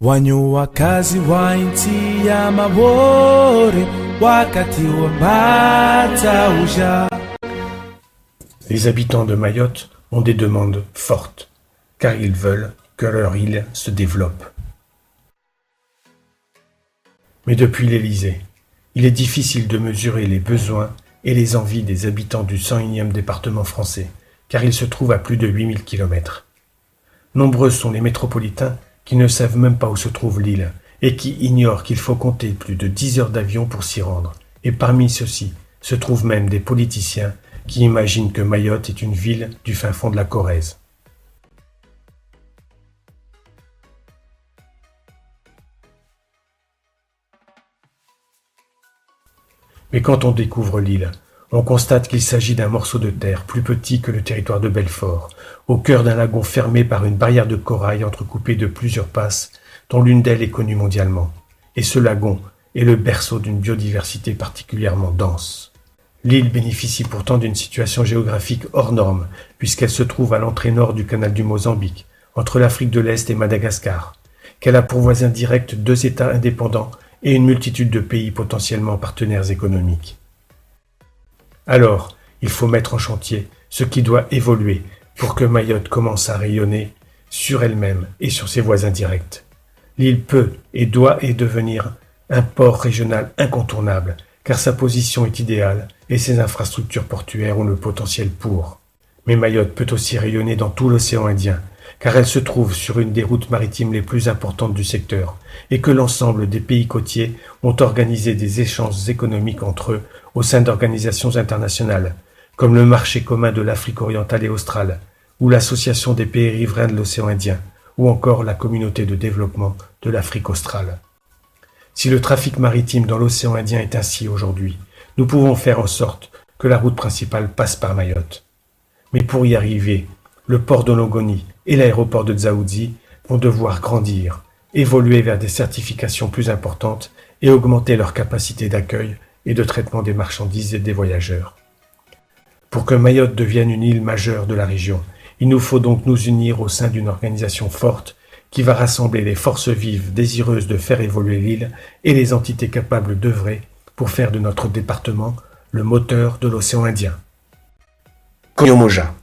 Wanyu wakazi wa nchi ya mabore wakati wa matauja. Les habitants de Mayotte ont des demandes fortes, car ils veulent que leur île se développe. Mais depuis l'Élysée, il est difficile de mesurer les besoins et les envies des habitants du 101e département français, car il se trouve à plus de 8000 km. Nombreux sont les métropolitains qui ne savent même pas où se trouve l'île et qui ignorent qu'il faut compter plus de 10 heures d'avion pour s'y rendre. Et parmi ceux-ci se trouvent même des politiciens qui imaginent que Mayotte est une ville du fin fond de la Corrèze. Mais quand on découvre l'île, on constate qu'il s'agit d'un morceau de terre plus petit que le territoire de Belfort, au cœur d'un lagon fermé par une barrière de corail entrecoupée de plusieurs passes, dont l'une d'elles est connue mondialement. Et ce lagon est le berceau d'une biodiversité particulièrement dense. L'île bénéficie pourtant d'une situation géographique hors norme, puisqu'elle se trouve à l'entrée nord du canal du Mozambique, entre l'Afrique de l'Est et Madagascar, qu'elle a pour voisins directs 2 États indépendants et une multitude de pays potentiellement partenaires économiques. Alors, il faut mettre en chantier ce qui doit évoluer pour que Mayotte commence à rayonner sur elle-même et sur ses voisins directs. L'île peut et doit devenir un port régional incontournable, car sa position est idéale et ses infrastructures portuaires ont le potentiel pour. Mais Mayotte peut aussi rayonner dans tout l'océan Indien, car elle se trouve sur une des routes maritimes les plus importantes du secteur, et que l'ensemble des pays côtiers ont organisé des échanges économiques entre eux au sein d'organisations internationales, comme le marché commun de l'Afrique orientale et australe, ou l'Association des pays riverains de l'océan Indien, ou encore la communauté de développement de l'Afrique australe. Si le trafic maritime dans l'océan Indien est ainsi aujourd'hui, nous pouvons faire en sorte que la route principale passe par Mayotte. Mais pour y arriver, le port de Longoni et l'aéroport de Dzaoudzi vont devoir grandir, évoluer vers des certifications plus importantes et augmenter leur capacité d'accueil et de traitement des marchandises et des voyageurs. Pour que Mayotte devienne une île majeure de la région, il nous faut donc nous unir au sein d'une organisation forte qui va rassembler les forces vives désireuses de faire évoluer l'île et les entités capables d'œuvrer pour faire de notre département le moteur de l'océan Indien. Konyomoja.